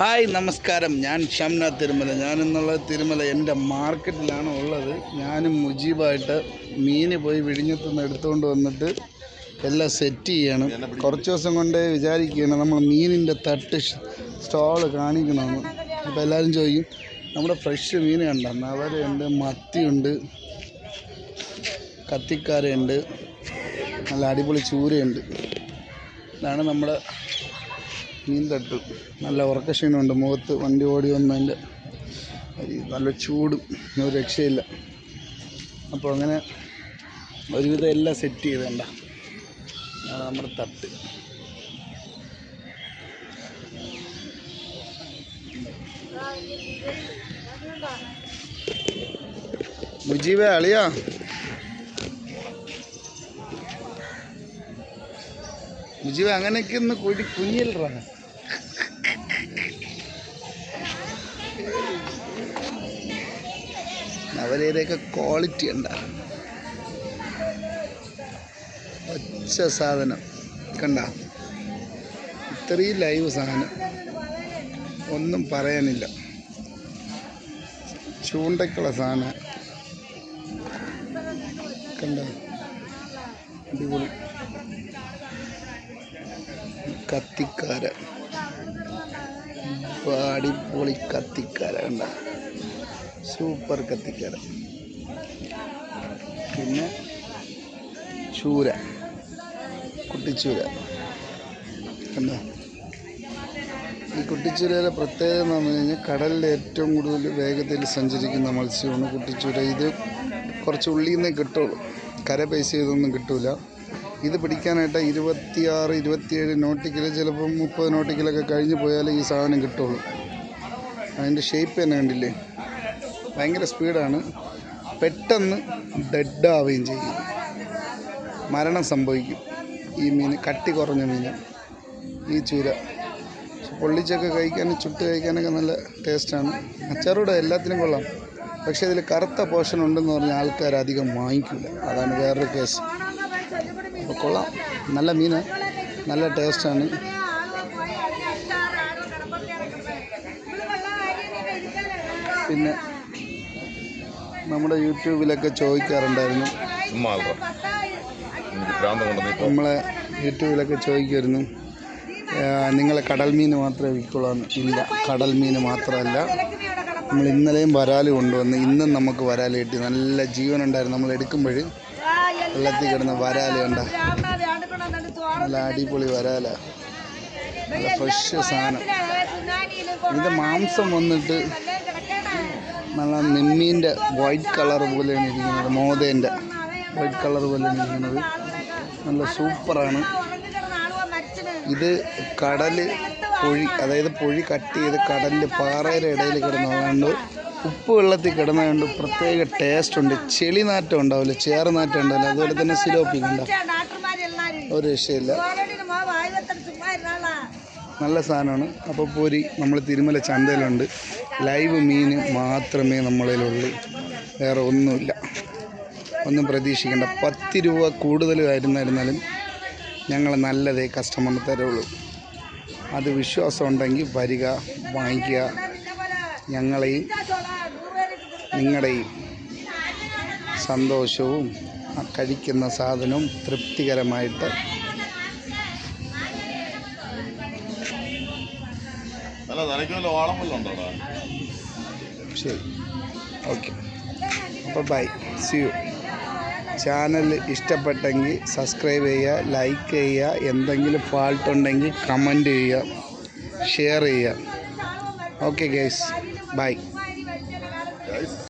Hi നമസ്കാരം. ഞാൻ ഷംന തിരുമല. ഞാനെന്നുള്ള തിരുമല എൻ്റെ മാർക്കറ്റിലാണ് ഉള്ളത്. ഞാനും മുജീബായിട്ട് മീൻ പോയി വിഴിഞ്ഞത്തുനിന്ന് എടുത്തുകൊണ്ട് വന്നിട്ട് എല്ലാം സെറ്റ് ചെയ്യണം. കുറച്ച് ദിവസം കൊണ്ട് വിചാരിക്കുകയാണ് നമ്മൾ മീനിൻ്റെ തട്ട് സ്റ്റോൾ കാണിക്കണമെന്ന്. അപ്പോൾ എല്ലാവരും ചോദിക്കും നമ്മുടെ ഫ്രഷ് മീൻ കണ്ട നവരയുണ്ട്, മത്തിയുണ്ട്, കത്തിക്കാരയുണ്ട്, നല്ല അടിപൊളി ചൂരയുണ്ട്. ഇതാണ് നമ്മുടെ മീൻ തട്ട്. നല്ല ഉറക്കക്ഷീണമുണ്ട് മുഖത്ത്. വണ്ടി ഓടി വന്നതിൻ്റെ നല്ല ചൂടും ഒരു രക്ഷയില്ല. അപ്പോൾ അങ്ങനെ ഒരുവിധം എല്ലാം സെറ്റ് ചെയ്തണ്ട നമ്മുടെ തട്ട്. മുജീബേ അളിയാ, മുജീബ് അങ്ങനെയൊക്കെ ഒന്ന് കൂടി കുഞ്ഞില്ലറ. അവരേതൊക്കെ ക്വാളിറ്റി ഉണ്ട. ഒച്ച സാധനം കണ്ട, ഇത്രയും ലൈവ് സാധനം ഒന്നും പറയാനില്ല. ചൂണ്ടക്കുള്ള സാധനം കണ്ട, അടിപൊളി. കത്തിക്കാര, അടിപൊളി കത്തിക്കാര കണ്ട, സൂപ്പർ കത്തിക്കാര. പിന്നെ ചൂര, കുട്ടിച്ചൂര കണ്ട. ഈ കുട്ടിച്ചൂരയുടെ പ്രത്യേകത എന്ന് പറഞ്ഞു കഴിഞ്ഞാൽ കടലിൽ ഏറ്റവും കൂടുതൽ വേഗത്തിൽ സഞ്ചരിക്കുന്ന മത്സ്യമാണ് കുട്ടിച്ചൂര. ഇത് കുറച്ച് ഉള്ളിൽ നിന്നേ കിട്ടുള്ളൂ, കര പൈസ ഇതൊന്നും കിട്ടില്ല. ഇത് പിടിക്കാനായിട്ട് 26, 27 നോട്ടിക്കൽ, ചിലപ്പം 30 നോട്ടിക്കലൊക്കെ കഴിഞ്ഞ് പോയാലേ ഈ സാധനം കിട്ടുള്ളൂ. അതിൻ്റെ ഷേപ്പ് തന്നെ കണ്ടില്ലേ, ഭയങ്കര സ്പീഡാണ്. പെട്ടെന്ന് ഡെഡാവുകയും ചെയ്യും, മരണം സംഭവിക്കും. ഈ മീൻ കട്ടി കുറഞ്ഞ മീനാണ് ഈ ചൂര. പൊള്ളിച്ചൊക്കെ കഴിക്കാനും ചുട്ട് കഴിക്കാനൊക്കെ നല്ല ടേസ്റ്റാണ്. അച്ചാറൂടെ എല്ലാത്തിനും കൊള്ളാം. പക്ഷേ ഇതിൽ കറുത്ത പോർഷൻ ഉണ്ടെന്ന് പറഞ്ഞാൽ ആൾക്കാർ അധികം വാങ്ങിക്കില്ല. അതാണ് വേറൊരു കേസ്. അപ്പോൾ കൊള്ളാം, നല്ല മീൻ, നല്ല ടേസ്റ്റാണ്. പിന്നെ നമ്മുടെ യൂട്യൂബിലൊക്കെ ചോദിക്കാറുണ്ടായിരുന്നു, നമ്മളെ യൂട്യൂബിലൊക്കെ ചോദിക്കുമായിരുന്നു നിങ്ങളെ കടൽ മീൻ മാത്രമേ വിൽക്കുള്ളൂ. ഇല്ല, കടൽ മീൻ മാത്രമല്ല, നമ്മൾ ഇന്നലെയും വരാല് കൊണ്ടുവന്ന്. ഇന്നും നമുക്ക് വരാല് കിട്ടി. നല്ല ജീവനുണ്ടായിരുന്നു. നമ്മൾ എടുക്കുമ്പോൾ വെള്ളത്തിൽ കിടന്ന വരാല് കണ്ട, നല്ല അടിപൊളി വരാല, നല്ല ഫ്രഷ് സാധനം. ഇതിൻ്റെ മാംസം വന്നിട്ട് നല്ല നെമ്മീൻ്റെ വൈറ്റ് കളർ പോലെയാണ് ഇരിക്കുന്നത്, മോതേൻ്റെ വൈറ്റ് കളർ പോലെയാണ് ഇരിക്കുന്നത്. നല്ല സൂപ്പറാണ്. ഇത് കടൽ പൊഴി, അതായത് പൊഴി കട്ട് ചെയ്ത് കടലിൽ പാറയുടെ ഇടയിൽ കിടന്നതുകൊണ്ട്, ഉപ്പ് വെള്ളത്തിൽ കിടന്നതുകൊണ്ട് പ്രത്യേക ടേസ്റ്റുണ്ട്. ചെളിനാറ്റം ഉണ്ടാവില്ല, ചേറുനാറ്റം ഉണ്ടാവില്ല. അതുപോലെ തന്നെ സിലോപ്പി കണ്ട, ഒരു രക്ഷയില്ല, നല്ല സാധനമാണ്. അപ്പോൾ പോരി നമ്മൾ തിരുമല ചന്തയിലുണ്ട്. ലൈവ് മീൻ മാത്രമേ നമ്മളിലുള്ളൂ, വേറെ ഒന്നുമില്ല. ഒന്നും പ്രതീക്ഷിക്കേണ്ട. 10 രൂപ കൂടുതലായിരുന്നാലും ഞങ്ങൾ നല്ലതേ കസ്റ്റമറിന് തരുള്ളൂ. അത് വിശ്വാസം ഉണ്ടെങ്കിൽ വരിക, വാങ്ങിക്കുക. ഞങ്ങളെയും നിങ്ങളുടെയും സന്തോഷവും കഴിക്കുന്ന സാധനവും തൃപ്തികരമായിട്ട്. ശരി, ഓക്കെ, അപ്പോൾ ബൈ, സി യു. ചാനൽ ഇഷ്ടപ്പെട്ടെങ്കിൽ സബ്സ്ക്രൈബ് ചെയ്യുക, ലൈക്ക് ചെയ്യുക. എന്തെങ്കിലും ഫാൾട്ട് ഉണ്ടെങ്കിൽ കമൻറ്റ് ചെയ്യുക, ഷെയർ ചെയ്യുക. Okay guys, by.